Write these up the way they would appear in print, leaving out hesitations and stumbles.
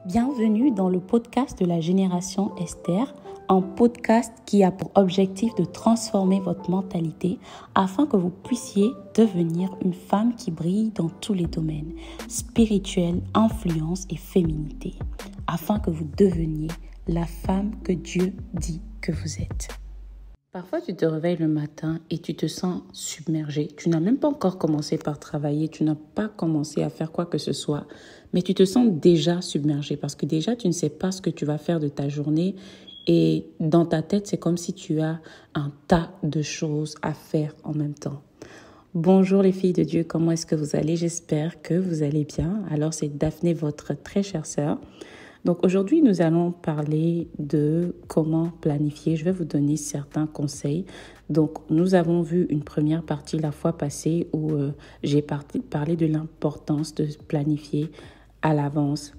Bienvenue dans le podcast de la génération Esther, un podcast qui a pour objectif de transformer votre mentalité afin que vous puissiez devenir une femme qui brille dans tous les domaines, spirituel, influence et féminité, afin que vous deveniez la femme que Dieu dit que vous êtes. Parfois, tu te réveilles le matin et tu te sens submergée. Tu n'as même pas encore commencé par travailler, tu n'as pas commencé à faire quoi que ce soit, mais tu te sens déjà submergée parce que déjà, tu ne sais pas ce que tu vas faire de ta journée et dans ta tête, c'est comme si tu as un tas de choses à faire en même temps. Bonjour les filles de Dieu, comment est-ce que vous allez? J'espère que vous allez bien. Alors, c'est Daphné, votre très chère sœur. Donc aujourd'hui, nous allons parler de comment planifier. Je vais vous donner certains conseils. Donc, nous avons vu une première partie la fois passée où j'ai parlé de l'importance de planifier à l'avance.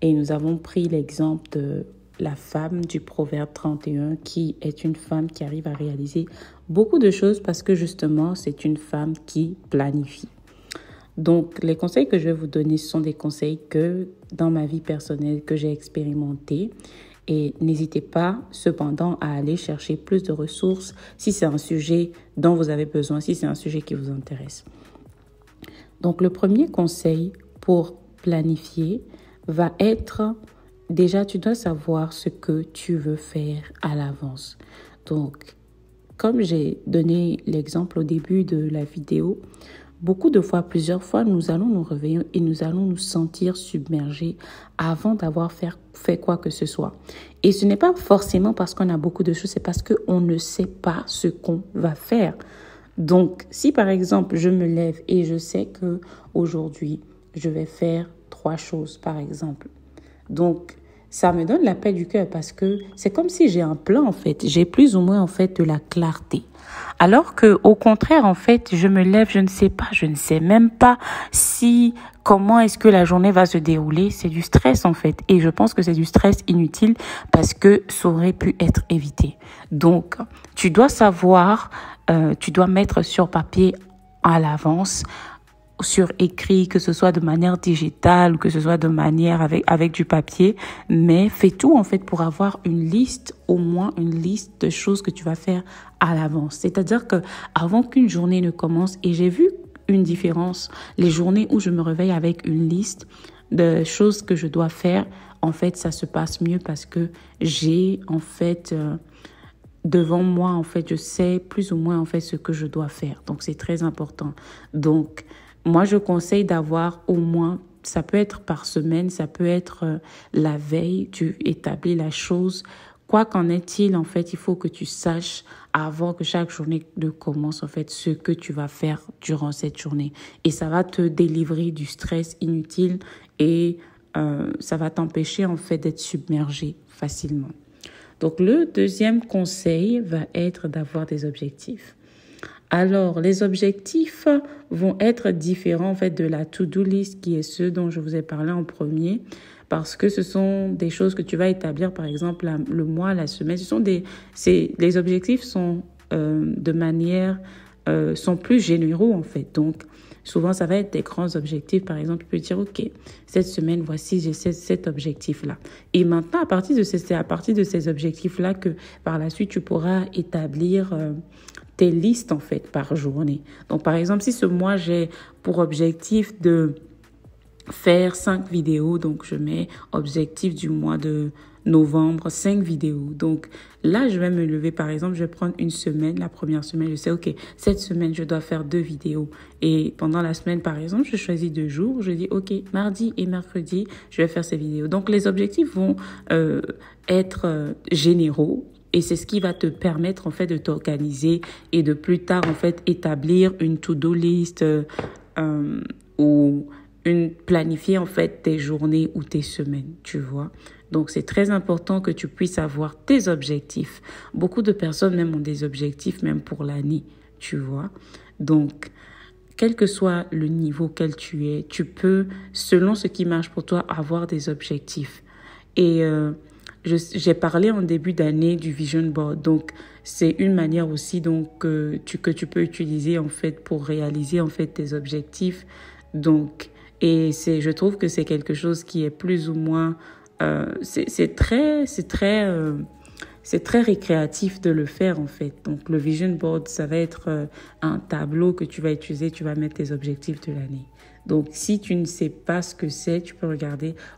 Et nous avons pris l'exemple de la femme du Proverbe 31 qui est une femme qui arrive à réaliser beaucoup de choses parce que justement, c'est une femme qui planifie. Donc, les conseils que je vais vous donner, ce sont des conseils que dans ma vie personnelle que j'ai expérimenté. Et n'hésitez pas cependant à aller chercher plus de ressources si c'est un sujet dont vous avez besoin, si c'est un sujet qui vous intéresse. Donc, le premier conseil pour planifier va être, déjà, tu dois savoir ce que tu veux faire à l'avance. Donc, comme j'ai donné l'exemple au début de la vidéo, beaucoup de fois, plusieurs fois, nous allons nous réveiller et nous allons nous sentir submergés avant d'avoir fait quoi que ce soit. Et ce n'est pas forcément parce qu'on a beaucoup de choses, c'est parce qu'on ne sait pas ce qu'on va faire. Donc, si par exemple, je me lève et je sais qu'aujourd'hui, je vais faire 3 choses, par exemple. Donc, ça me donne la paix du cœur parce que c'est comme si j'ai un plan, en fait. J'ai plus ou moins, en fait, de la clarté. Alors que, au contraire, en fait, je me lève, je ne sais même pas comment est-ce que la journée va se dérouler. C'est du stress, en fait. Et je pense que c'est du stress inutile parce que ça aurait pu être évité. Donc, tu dois savoir, tu dois mettre sur papier à l'avance, sur écrit, que ce soit de manière digitale ou que ce soit de manière avec du papier, mais fais tout en fait pour avoir une liste, au moins une liste de choses que tu vas faire à l'avance. C'est-à-dire que avant qu'une journée ne commence, et j'ai vu une différence, les journées où je me réveille avec une liste de choses que je dois faire, en fait, ça se passe mieux parce que j'ai en fait devant moi, en fait, je sais plus ou moins en fait ce que je dois faire. Donc c'est très important. Donc moi, je conseille d'avoir au moins, ça peut être par semaine, ça peut être la veille, tu établis la chose. Quoi qu'en est-il, en fait, il faut que tu saches avant que chaque journée ne commence, en fait, ce que tu vas faire durant cette journée. Et ça va te délivrer du stress inutile et ça va t'empêcher, en fait, d'être submergé facilement. Donc, le deuxième conseil va être d'avoir des objectifs. Alors, les objectifs vont être différents en fait de la to-do list qui est ce dont je vous ai parlé en premier parce que ce sont des choses que tu vas établir par exemple le mois, la semaine. Les objectifs sont sont plus généraux en fait. Donc, souvent ça va être des grands objectifs. Par exemple, tu peux dire ok, cette semaine voici j'ai cet objectif-là. Et maintenant c'est à partir de ces objectifs-là que par la suite tu pourras établir tes listes en fait par journée. Donc par exemple, si ce mois j'ai pour objectif de faire 5 vidéos, donc je mets objectif du mois de novembre, 5 vidéos. Donc là, je vais me lever par exemple, je vais prendre une semaine, la première semaine, je sais ok, cette semaine je dois faire 2 vidéos et pendant la semaine par exemple, je choisis 2 jours, je dis ok, mardi et mercredi, je vais faire ces vidéos. Donc les objectifs vont être généraux. Et c'est ce qui va te permettre, en fait, de t'organiser et de plus tard, en fait, établir une to-do list ou planifier, en fait, tes journées ou tes semaines, tu vois. Donc, c'est très important que tu puisses avoir tes objectifs. Beaucoup de personnes, même, ont des objectifs, même pour l'année, tu vois. Donc, quel que soit le niveau auquel tu es, tu peux, selon ce qui marche pour toi, avoir des objectifs. Et j'ai parlé en début d'année du vision board. Donc, c'est une manière aussi donc, que tu peux utiliser en fait pour réaliser en fait tes objectifs. Donc, je trouve que c'est quelque chose qui est plus ou moins c'est très récréatif de le faire en fait. Donc le vision board, ça va être un tableau que tu vas utiliser, tu vas mettre tes objectifs de l'année. Donc si tu ne sais pas ce que c'est, tu peux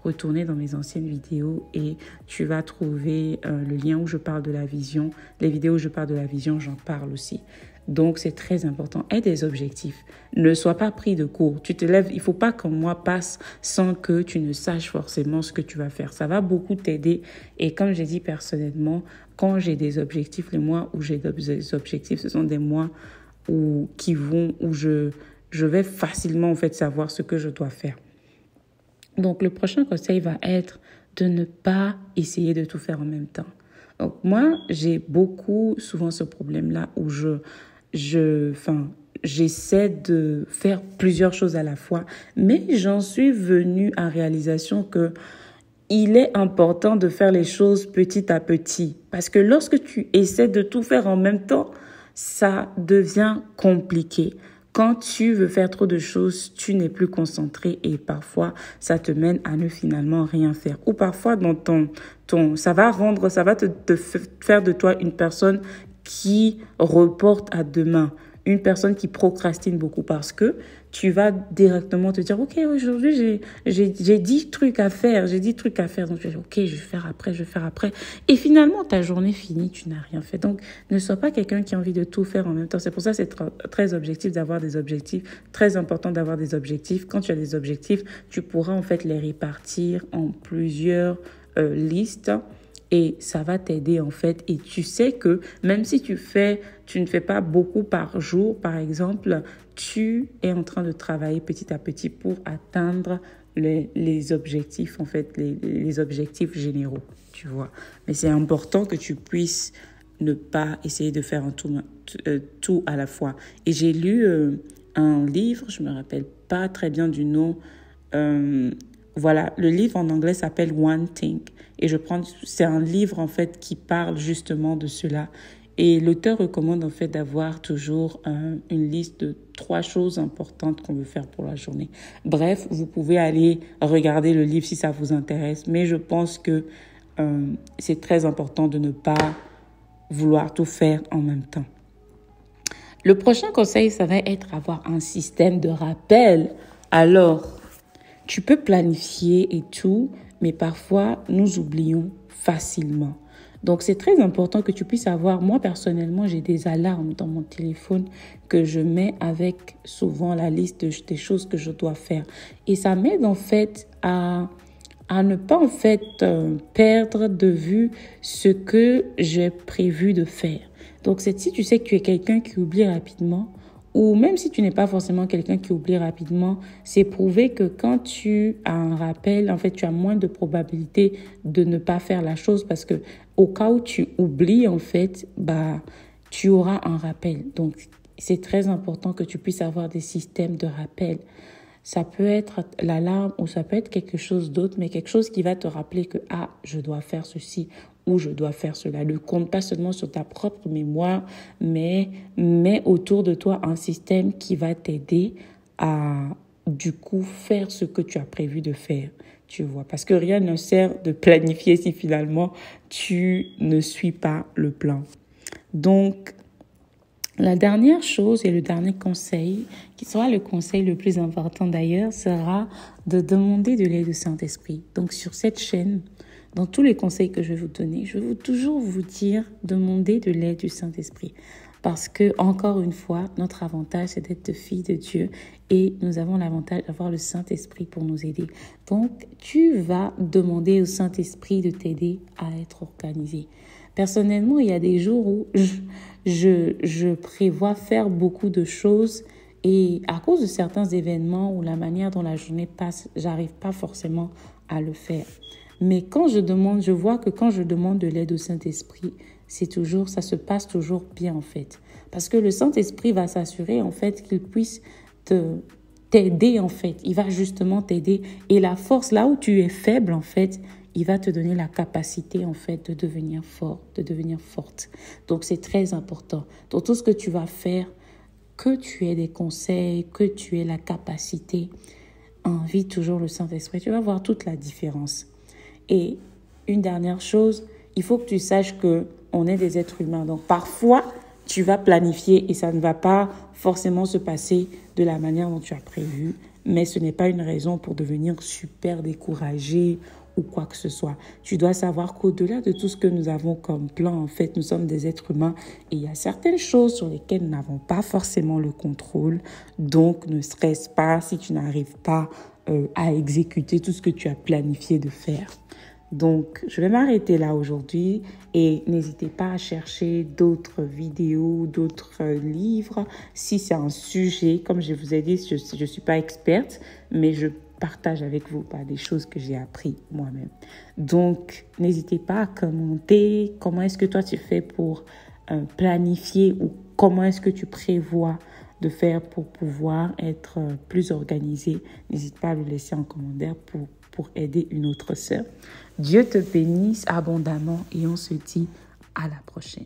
retourner dans mes anciennes vidéos et tu vas trouver le lien où je parle de la vision. Les vidéos où je parle de la vision, j'en parle aussi. Donc, c'est très important. Aie des objectifs. Ne sois pas pris de court. Tu te lèves, il ne faut pas qu'un mois passe sans que tu ne saches forcément ce que tu vas faire. Ça va beaucoup t'aider. Et comme j'ai dit personnellement, quand j'ai des objectifs, les mois où j'ai des objectifs, ce sont des mois où je vais facilement en fait savoir ce que je dois faire. Donc, le prochain conseil va être de ne pas essayer de tout faire en même temps. Donc, moi, j'ai souvent ce problème-là où j'essaie de faire plusieurs choses à la fois, mais j'en suis venue à réalisation que il est important de faire les choses petit à petit. Parce que lorsque tu essaies de tout faire en même temps, ça devient compliqué. Quand tu veux faire trop de choses, tu n'es plus concentré et parfois, ça te mène à ne finalement rien faire. Ou parfois, ça va te faire de toi une personne qui reporte à demain, une personne qui procrastine beaucoup parce que tu vas directement te dire, OK, aujourd'hui, j'ai 10 trucs à faire, Donc, tu vas dire, OK, je vais faire après. Et finalement, ta journée finie, tu n'as rien fait. Donc, ne sois pas quelqu'un qui a envie de tout faire en même temps. C'est pour ça que c'est très objectif d'avoir des objectifs, très important d'avoir des objectifs. Quand tu as des objectifs, tu pourras en fait les répartir en plusieurs listes. Et ça va t'aider en fait. Et tu sais que même si tu ne fais pas beaucoup par jour, par exemple, tu es en train de travailler petit à petit pour atteindre les objectifs, en fait, les objectifs généraux, tu vois. Mais c'est important que tu puisses ne pas essayer de faire tout à la fois. Et j'ai lu un livre, je me rappelle pas très bien du nom. Voilà, le livre en anglais s'appelle One Thing. Et c'est un livre en fait qui parle justement de cela. Et l'auteur recommande en fait d'avoir toujours une liste de 3 choses importantes qu'on veut faire pour la journée. Bref, vous pouvez aller regarder le livre si ça vous intéresse. Mais je pense que c'est très important de ne pas vouloir tout faire en même temps. Le prochain conseil, ça va être avoir un système de rappel. Alors, tu peux planifier et tout, mais parfois, nous oublions facilement. Donc, c'est très important que tu puisses avoir. Moi, personnellement, j'ai des alarmes dans mon téléphone que je mets avec souvent la liste des choses que je dois faire. Et ça m'aide en fait à ne pas en fait perdre de vue ce que j'ai prévu de faire. Donc, si tu sais que tu es quelqu'un qui oublie rapidement, ou même si tu n'es pas forcément quelqu'un qui oublie rapidement, c'est prouvé que quand tu as un rappel, en fait, tu as moins de probabilité de ne pas faire la chose parce que au cas où tu oublies, en fait, tu auras un rappel. Donc, c'est très important que tu puisses avoir des systèmes de rappel. Ça peut être l'alarme ou ça peut être quelque chose d'autre, mais quelque chose qui va te rappeler que, je dois faire ceci ou je dois faire cela. Ne compte pas seulement sur ta propre mémoire, mais mets autour de toi un système qui va t'aider à, du coup, faire ce que tu as prévu de faire. Tu vois, parce que rien ne sert de planifier si finalement tu ne suis pas le plan. Donc, la dernière chose et le dernier conseil, qui sera le conseil le plus important d'ailleurs, sera de demander de l'aide au Saint-Esprit. Donc, sur cette chaîne, dans tous les conseils que je vais vous donner, je vais toujours vous dire, demandez de l'aide du Saint-Esprit. Parce que, encore une fois, notre avantage, c'est d'être fille de Dieu et nous avons l'avantage d'avoir le Saint-Esprit pour nous aider. Donc, tu vas demander au Saint-Esprit de t'aider à être organisé. Personnellement, il y a des jours où je prévois faire beaucoup de choses et à cause de certains événements ou la manière dont la journée passe, j'arrive pas forcément à le faire. Mais je vois que quand je demande de l'aide au Saint-Esprit, ça se passe toujours bien en fait. Parce que le Saint-Esprit va s'assurer en fait qu'il puisse t'aider en fait. Il va justement t'aider. Et la force, là où tu es faible en fait, il va te donner la capacité en fait de devenir fort, de devenir forte. Donc c'est très important. Dans tout ce que tu vas faire, que tu aies des conseils, que tu aies la capacité, invite toujours le Saint-Esprit. Tu vas voir toute la différence. Et une dernière chose, il faut que tu saches qu'on est des êtres humains. Donc parfois, tu vas planifier et ça ne va pas forcément se passer de la manière dont tu as prévu. Mais ce n'est pas une raison pour devenir super découragé ou quoi que ce soit. Tu dois savoir qu'au-delà de tout ce que nous avons comme plan, en fait, nous sommes des êtres humains et il y a certaines choses sur lesquelles nous n'avons pas forcément le contrôle. Donc, ne stresse pas si tu n'arrives pas à exécuter tout ce que tu as planifié de faire. Donc, je vais m'arrêter là aujourd'hui et n'hésitez pas à chercher d'autres vidéos, d'autres livres. Si c'est un sujet, comme je vous ai dit, je ne suis pas experte, mais je partage avec vous des choses que j'ai appris moi-même. Donc, n'hésitez pas à commenter comment est-ce que toi tu fais pour planifier ou comment est-ce que tu prévois de faire pour pouvoir être plus organisé. N'hésite pas à le laisser en commentaire pour aider une autre sœur. Dieu te bénisse abondamment et on se dit à la prochaine.